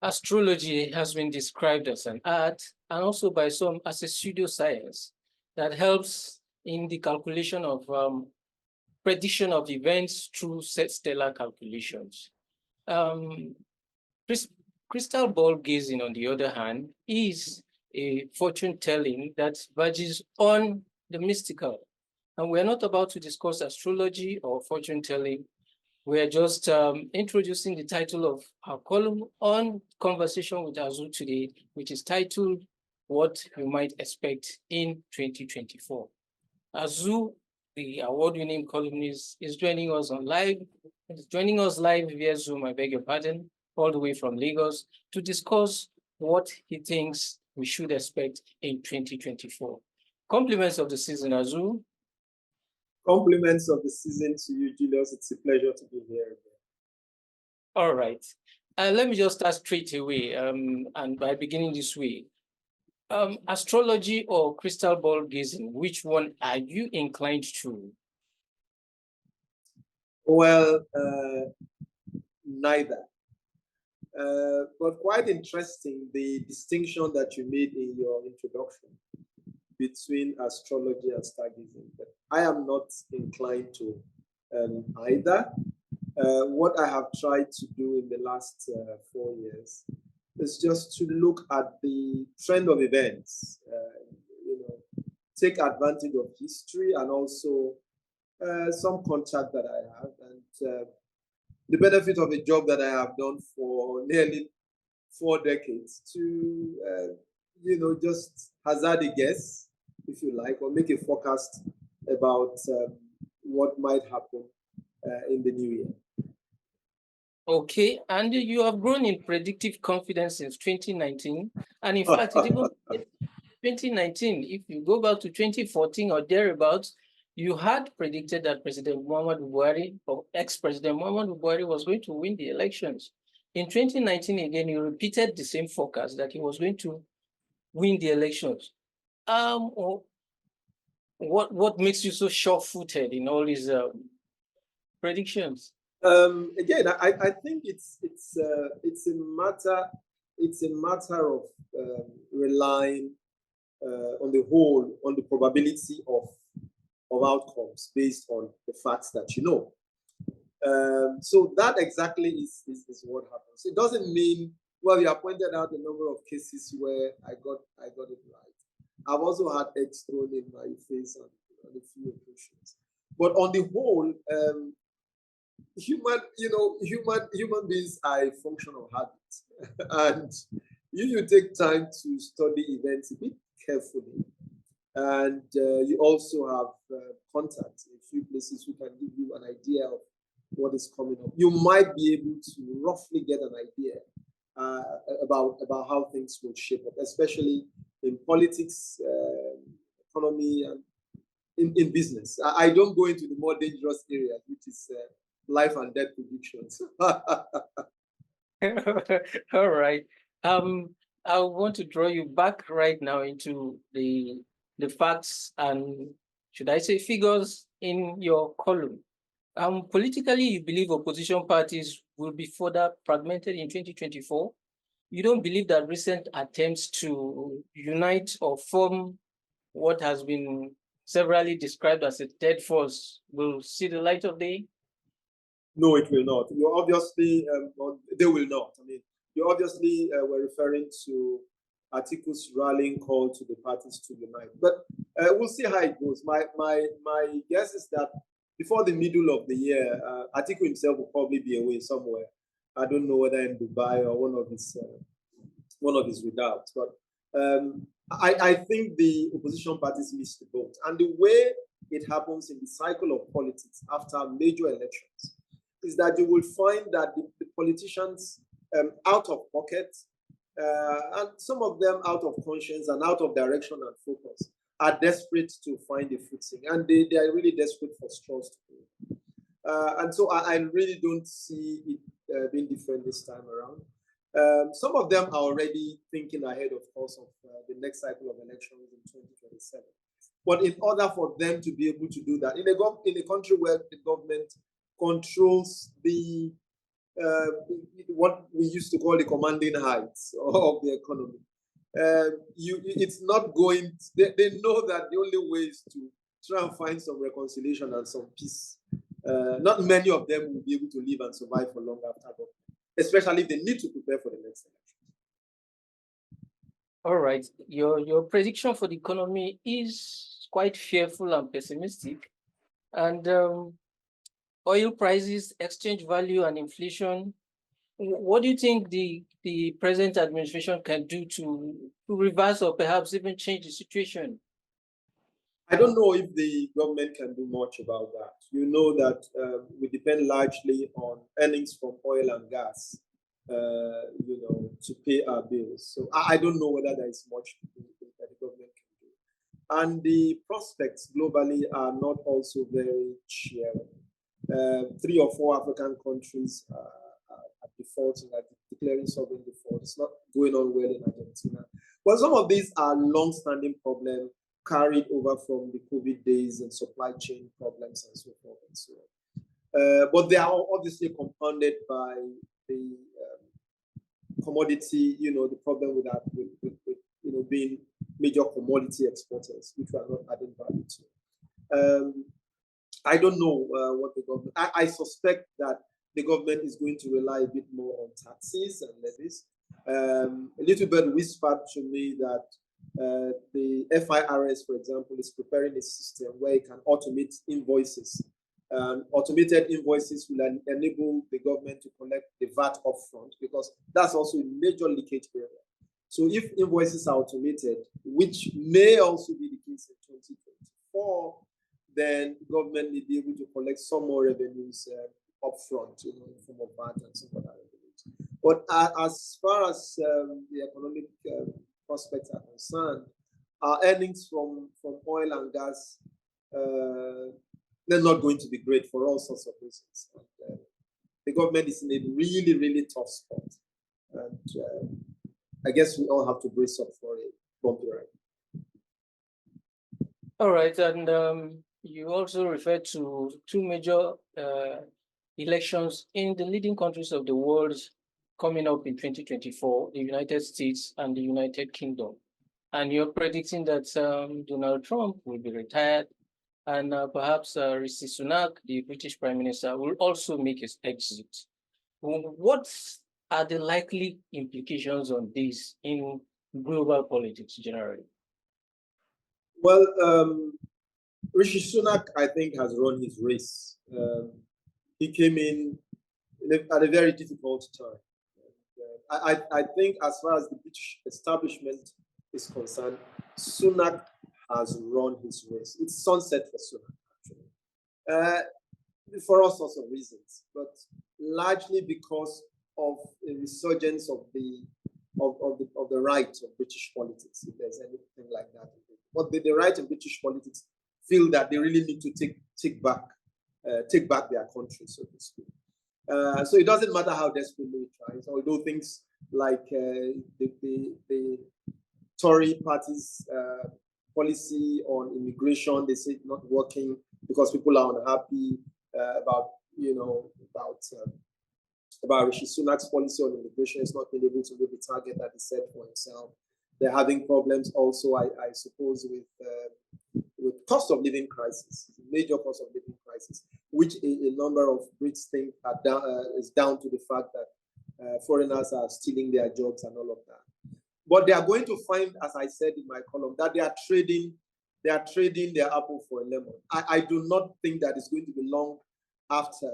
Astrology has been described as an art and also by some as a pseudoscience that helps in the calculation of prediction of events through set stellar calculations. Um, crystal ball gazing, on the other hand, is a fortune telling that verges on the mystical. And we're not about to discuss astrology or fortune telling. We're just introducing the title of our column on Conversation with Azu today, which is titled What You Might Expect in 2024. Azu, the award-winning columnist, is joining us live via Zoom, I beg your pardon, all the way from Lagos to discuss what he thinks we should expect in 2024. Compliments of the season, Azu. Compliments of the season to you, Julius. It's a pleasure to be here again. All right. Let me just start straight away, and by beginning this way. Astrology or crystal ball gazing, which one are you inclined to? Well, neither. But quite interesting, the distinction that you made in your introduction between astrology and stargazing. But I am not inclined to either. What I have tried to do in the last 4 years is just to look at the trend of events, take advantage of history and also some contact that I have, and the benefit of a job that I have done for nearly 4 decades to, just hazard a guess, if you like, or make a forecast about what might happen in the new year. Okay, and you have grown in predictive confidence since 2019. And in fact, even 2019, if you go back to 2014 or thereabouts, you had predicted that President Muhammadu Buhari or ex-President Muhammadu Buhari was going to win the elections. In 2019, again, you repeated the same forecast that he was going to win the elections. What makes you so sure-footed in all these predictions? Again, I think it's a matter of relying on the whole on the probability of outcomes based on the facts that you know. So that exactly is what happens. It doesn't mean, well, you have pointed out a number of cases where I got it right. I've also had eggs thrown in my face on a few occasions. But on the whole, human beings are a function of habit. And you take time to study events a bit carefully. And you also have contacts in a few places who can give you an idea of what is coming up. You might be able to roughly get an idea about how things will shape up, especially in politics, economy, and in business. I don't go into the more dangerous area, which is life and death predictions. All right. I want to draw you back right now into the facts and, should I say, figures in your column. Politically, you believe opposition parties will be further fragmented in 2024. You don't believe that recent attempts to unite or form what has been severally described as a third force will see the light of day? No, it will not. You obviously, they will not. I mean, you obviously were referring to Atiku's rallying call to the parties to unite. But we'll see how it goes. My guess is that before the middle of the year, Atiku himself will probably be away somewhere. I don't know whether in Dubai or one of his redoubts. But I think the opposition parties missed the boat. And the way it happens in the cycle of politics after major elections is that you will find that the politicians out of pocket, and some of them out of conscience and out of direction and focus, are desperate to find a footing, and they are really desperate for straws to pull. And so I really don't see it being different this time around. Some of them are already thinking ahead, of course, of the next cycle of elections in 2027. But in order for them to be able to do that, in a country where the government controls the what we used to call the commanding heights of the economy. It's not going. They know that the only way is to try and find some reconciliation and some peace. Not many of them will be able to live and survive for long after, especially if they need to prepare for the next election. All right, your prediction for the economy is quite fearful and pessimistic, and oil prices, exchange value, and inflation. What do you think the present administration can do to reverse or perhaps even change the situation? I don't know if the government can do much about that. You know that we depend largely on earnings from oil and gas, to pay our bills. So I don't know whether there is much that the government can do. And the prospects globally are not also very cheering. 3 or 4 African countries are defaulting, are declaring sovereign default. It's not going on well in Argentina. But some of these are long-standing problems carried over from the COVID days and supply chain problems and so forth and so on. But they are obviously compounded by the commodity, the problem with that, with being major commodity exporters, which we are not adding value to. I don't know what the government. I suspect that the government is going to rely a bit more on taxes and levies. A little bit whispered to me that the FIRS, for example, is preparing a system where it can automate invoices. Automated invoices will enable the government to collect the VAT upfront, because that's also a major leakage area. So if invoices are automated, which may also be the case in 2024, then government may be able to collect some more revenues upfront, in the form of VAT and some other revenues. But as far as the economic prospects are concerned, our earnings from oil and gas, they're not going to be great for all sorts of reasons. And, the government is in a really, really tough spot. And I guess we all have to brace up for a bumpy ride. All right, and you also referred to 2 major elections in the leading countries of the world coming up in 2024, the United States and the United Kingdom. And you're predicting that Donald Trump will be retired, and perhaps Rishi Sunak, the British Prime Minister, will also make his exit. What are the likely implications on this in global politics generally? Well, Rishi Sunak, I think, has run his race. He came in at a very difficult time. I think, as far as the British establishment is concerned, Sunak has run his race. It's sunset for Sunak, actually, for all sorts of reasons, but largely because of a resurgence of the right of British politics, if there's anything like that. But the right of British politics feel that they really need to take back their country, so to speak. So it doesn't matter how desperately it tries, although things like the Tory party's policy on immigration, they say it's not working because people are unhappy about Rishi Sunak's policy on immigration. It's not being able to meet the target that he set for himself. They're having problems also, I suppose, with cost of living crisis, major cost of living crisis, which a number of Brits think is down to the fact that foreigners are stealing their jobs and all of that. But they are going to find, as I said in my column, that they are trading their apple for a lemon. I do not think that it's going to be long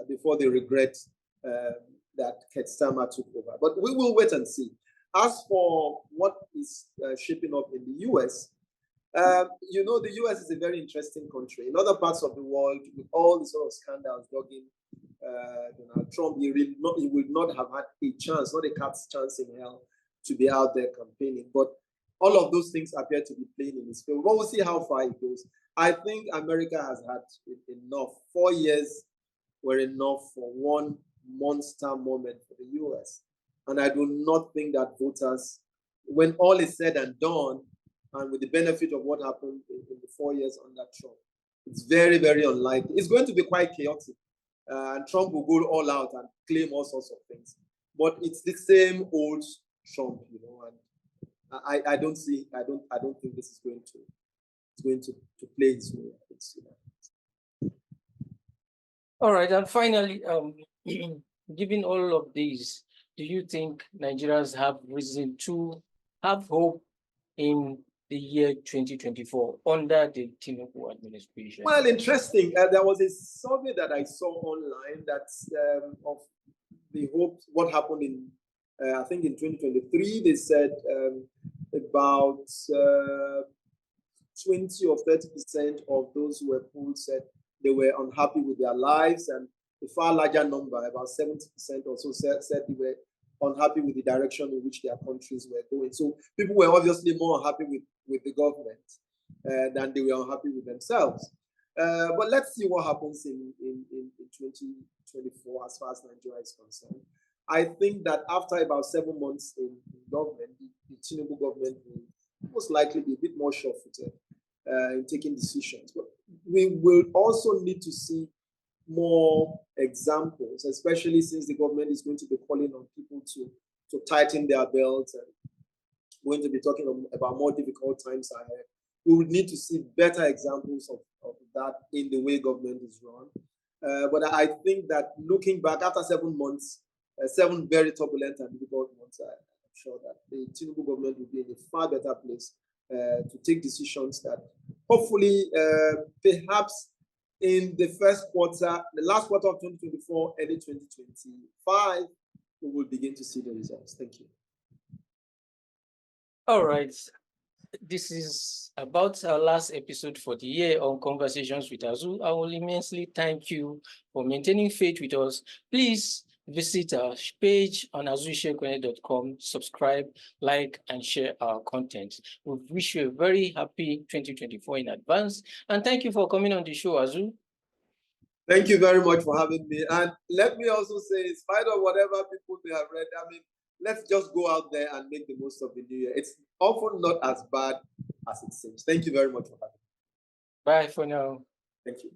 before they regret that Keir Starmer took over. But we will wait and see. As for what is shaping up in the US, the US is a very interesting country. In other parts of the world, with all the sort of scandals dogging Donald Trump, he will not have had a chance, not a cat's chance in hell, to be out there campaigning. But all of those things appear to be playing in his favor. But we'll see how far it goes. I think America has had enough. 4 years were enough for one monster moment for the US. And I do not think that voters, when all is said and done, and with the benefit of what happened in the 4 years under Trump, it's very, very unlikely. It's going to be quite chaotic. and Trump will go all out and claim all sorts of things. But it's the same old Trump, you know, and I don't think this is going to play its way. You know. All right, and finally, given all of these, do you think Nigerians have reason to have hope in the year 2024 under the Tinubu administration? Well, interesting. There was a survey that I saw online that's of the hope, what happened in, I think in 2023, they said about 20 or 30% of those who were polled said they were unhappy with their lives, and a far larger number, about 70% or so, said they were unhappy with the direction in which their countries were going. So people were obviously more unhappy with the government than they were unhappy with themselves. But let's see what happens in 2024 as far as Nigeria is concerned. I think that after about 7 months in government, the Tinubu government will most likely be a bit more sure-footed in taking decisions. But we will also need to see more examples, especially since the government is going to be calling on people to tighten their belts and going to be talking about more difficult times ahead. We would need to see better examples of that in the way government is run. But I think that looking back after 7 months, 7 very turbulent and difficult months, I'm sure that the Tinubu government will be in a far better place to take decisions that hopefully perhaps in the first quarter, the last quarter of 2024, early 2025, we will begin to see the results. Thank you. All right. This is about our last episode for the year on Conversations with Azu. I will immensely thank you for maintaining faith with us. Please visit our page on azuishekwene.com, subscribe, like, and share our content. We wish you a very happy 2024 in advance. And thank you for coming on the show, Azu. Thank you very much for having me. And let me also say, in spite of whatever people may have read, I mean, let's just go out there and make the most of the new year. It's often not as bad as it seems. Thank you very much for having me. Bye for now. Thank you.